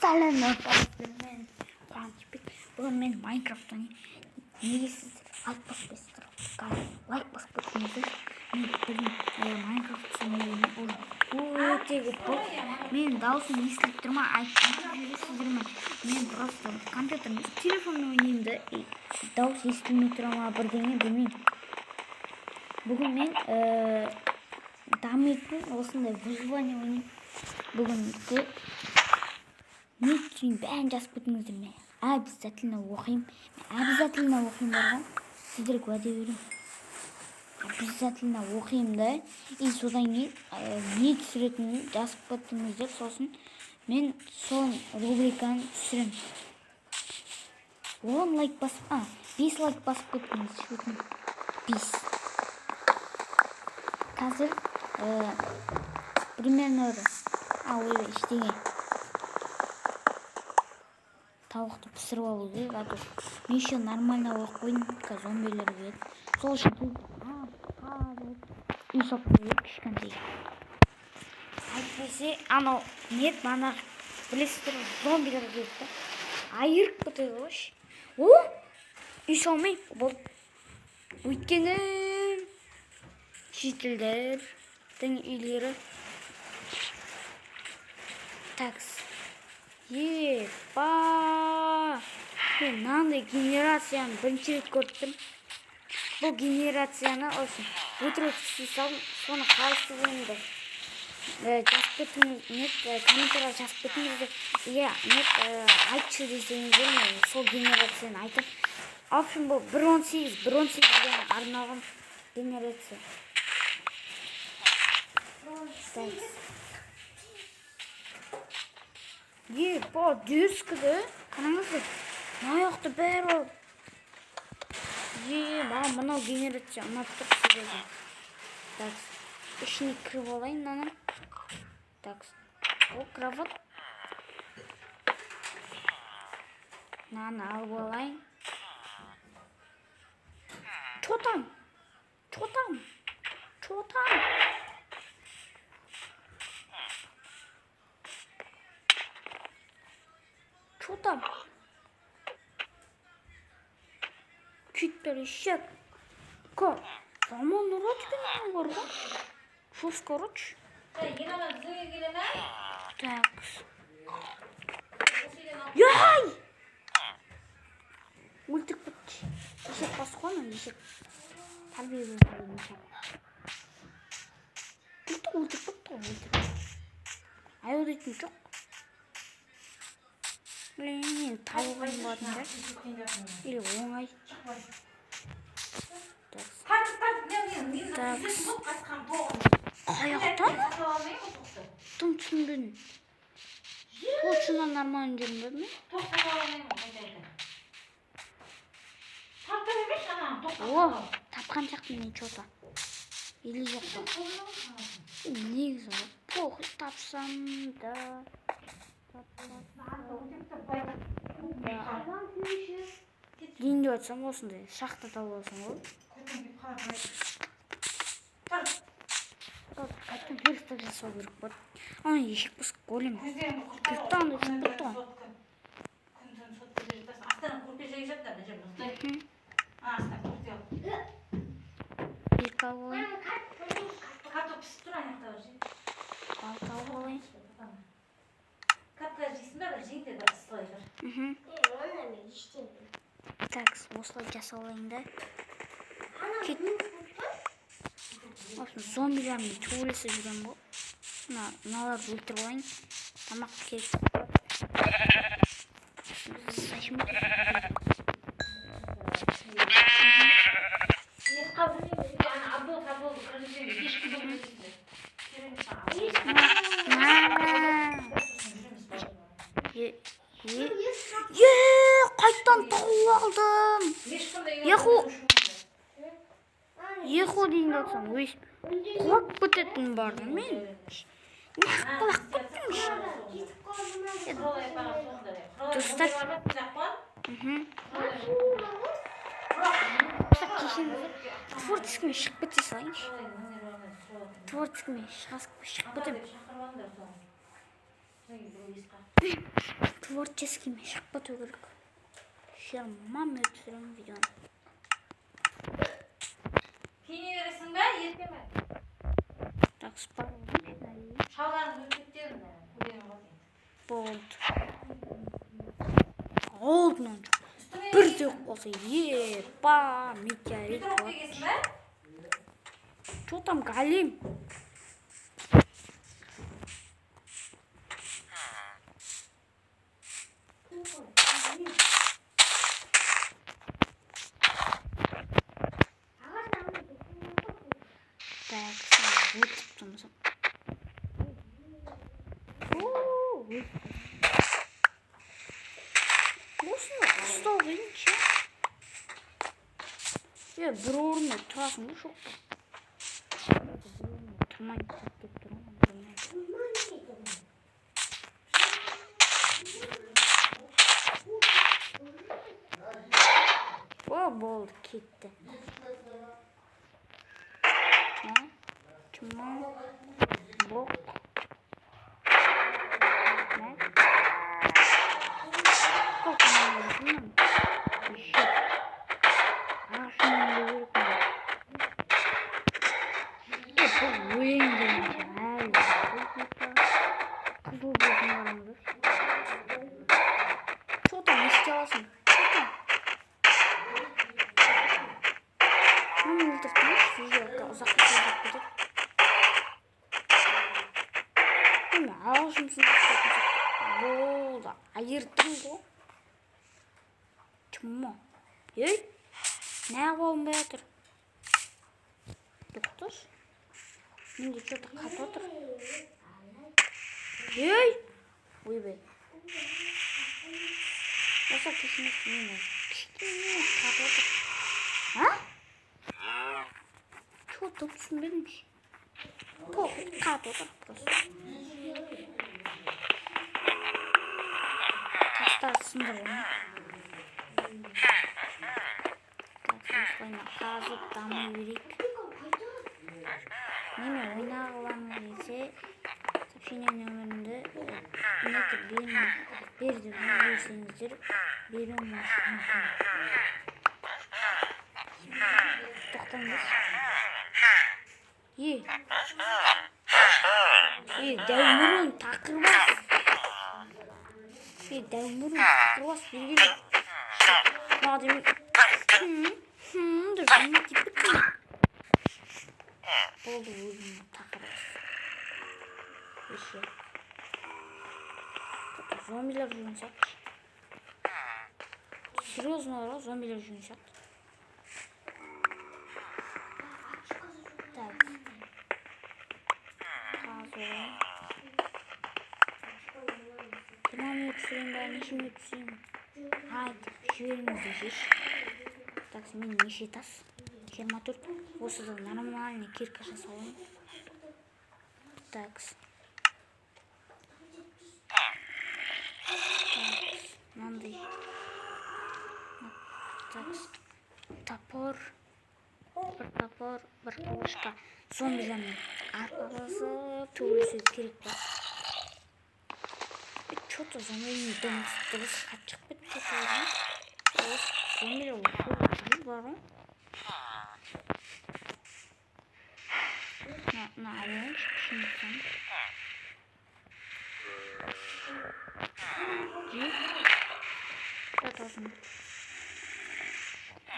Саламат мен Қуанышбек. Бүгін мен майнкрафт ойнаймын. Неге сіздер лайк баспайсыздар? Лайк басып кетіңіздер. Мен майнкрафт ойнаймын. Ол өте көп болды. Мен дауысым естіліп тұр ма? Айтып жүресіздер ме? Мен просто компьютермен телефонмен ойнаймын да. Дауыс естілмей тұра ма бірдеңе білмеймін. Бүгін мен дамитын осындай выживаня ойнаймын. Бүгінгі не үшін бәрін жазып кетіңіздер. Мен обязательно оқимын. Барған сіздерге уәде беремін. Обязательно оқимын да. И содан кейін не түсіретінін жазып кетіңіздер. Сосын мен сол рубриканы түсіремін. 10 лайк басып, 5 лайк басып кетіңіздер. 5. Қазір примерно ештеңе тауықты пісіріп алу керек. А то мен еще нормально оқып қойдым, зомбилер келді. Сол үшін үй салып қойып кішкентай. Әйтпесе анау нет мана білесіздер зомбилер келді. Айырып кетеді ғой. Үй салмай болды. Өйткені шетелдердің үйлері. Такс. Мен мынандай генерацияны бірінші рет көрдім. Бұл генерацияны осы өтірік салдым. Соны қалысты ойымды жазып кетіңіздер, комментария жазып кетіңіздер. Айтшы десеңіздер, мен сол генерацияны айтып. В общем, бұл 1.18 деген арналған генерация. Дерзкіді. Қараңыздар. Маяқты бәрі ол. Мынау генерация ұнап тұр сіздерге. Так, ішіне кіріп олайын мынаны. Так, ол кроват. Мынаны алып олайын. Чо там? Чуть перещек. Как? Самон урочки не горго. Что скороч? Так. Яй! Мультик подчи. Ешек пасхона, ешек. Тарбиевый ешек. Мультик подто. Ай өдейтін жоқ. Блин, тауығайын болатын да. Или оңай. Так. Қаяқтан? Тым түсінбедім. Почынан нормально жерім беді ме? Тапқан сияқты мен чота. Или жоқ па? Негізі похуй тапсам да. Дейін деп атсам осындай шақты тауып алсам ғой. Қайтын верстак жасау керек болады. Ана ешек біз голем. Күрттан да ешек бұтты ғой. Екі алып олайын. Алты алып олайын. Так, осылай жасалайын да. Зомбилермен төбелесіп жүрген бұл. Мыналарды өлтіріп алайын. Тамақ керек. Қайттан тауып алдым. Еху дейін отсам, құлап бітетін барды мен. Құлап біттімш. Достап. Творческімен шығып біте салайынш. Творческімен шығып бітім. Творческий мешок потугрик. Сейчас маме түсірем видеоны. Кейіне бересің бе, ерте ме? Так, спару. Шалғанын өтпеттерін Болды. Олдынан бір де қосы. Епа, метеорит. Петров дегесің бе? Что там, Галим? Так, вот там. Что вы ничего? Я брону тасну шоқта. Тұрмай кетіп тұрмын. О, болды, кетті. Чума, блок. Сколько надо возьмем? Еще. Ашын беріп. Қызыл болсын барамыз. Что там, не істеласың? Что там? Мені өлтіртіңіз, видео ұзаққа сөйлеп кетеді. Мені ағылшын сөйлеп болды. Айырттың ғой. Чымма? Ей, не болмай жатыр? Тоқташ? Менде что-то қатып отыр. Ей! Ойбай. Жасап кешіңіз мені. Кішкене қатып отыр. А? Что-то түсінбедім. Қатып отыр просто. Тастар сындырғым. Осылайна қазып дамы берейік. Неме ойнағыларыңыз келсе, сообщение нөмірімді берді бөлсеңіздер беруім мүмкін. Тоқтаңыз. Дәумірін тақырбас. Дәумірін тақырбас бергелі. Мағдемі дұржымын кеппеттім. Болды өзімі тақырбас. Еще. Зомбилер жүрген сияқты. Серьезно, зомбилер жүрген сияқты. Так. Қазір. 20 минут түсірейін ба, неше минут түсірейін? Айт, жіберіңізді жеш. Так, мен неше тас? 24. Осыда нормальный кирка жасалайын. Так. Мынандай. Так. Топор. Бір топор, бір қылышқа. Зомбилермен арпаласып төбелесу керек па? Что-то зомбилермен дыбысы қатшық бет кетеді. Зомбилер ушыл бар ғой. На алайыншы күшінесің. Жи. Вот должен.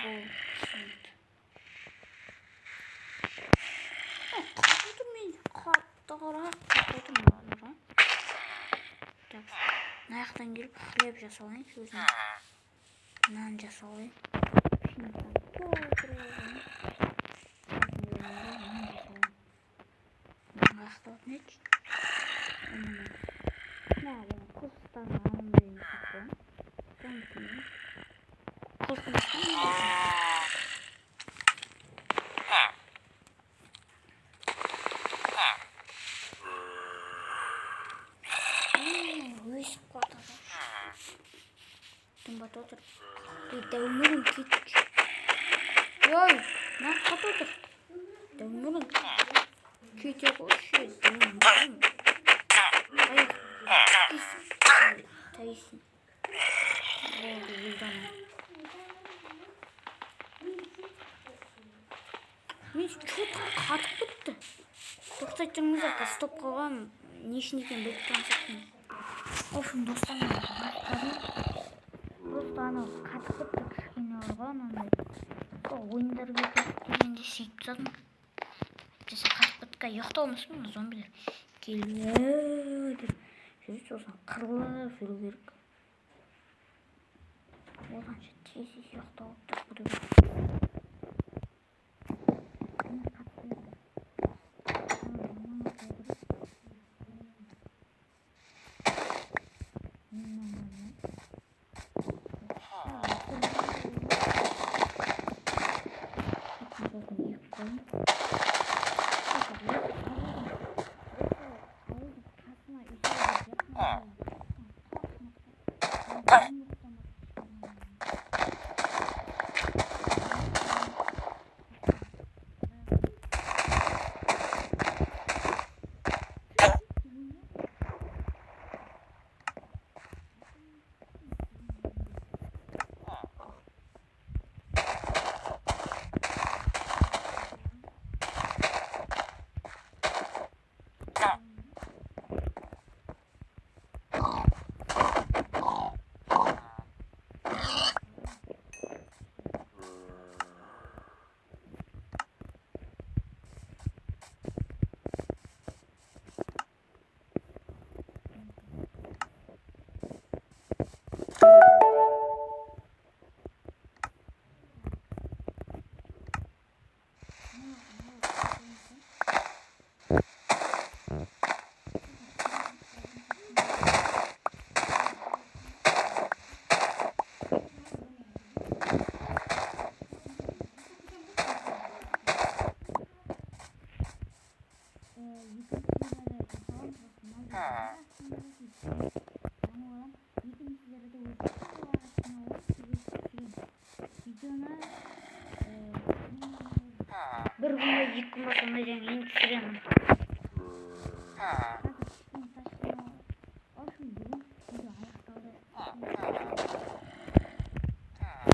Бұл сынды. Қатуды мен қаттығырақ қатуды мағылыға. Так, наяқтан келіп хлеб жасалайын сөзіне. Нан жасалайын. Күшінесің. Толтырылайын. Ақтауып нетші? Нәлі, құлыстан алым дейін сақпын. Қонысымен. Құлыстан өсіп қатады. Тұмбат отыр. Дәумірін кетші. Ой, нақ қат отыр. Дәумірін. Кете қойшы, дәумірін. Ай, Тайсын. Болды, ұлдана. Мен что-то қатып бітті. Тоқтайт тұрыңыздар, стоп қалған. Не үшін екен біліп тұрмын. Офын, достаны қатып бітті кішкене ұрған. Ойындар бетіп дегенде сөйтіп тұрдым. Әйтпесе қатып бітті, ұйықтауымызбын, зомбилер келді деп жүріп сосын қырылып жүру керек. Оданша тез ұйықтауып тұрып кету керек. Bir күнде 2 күн басында енді түсіремін.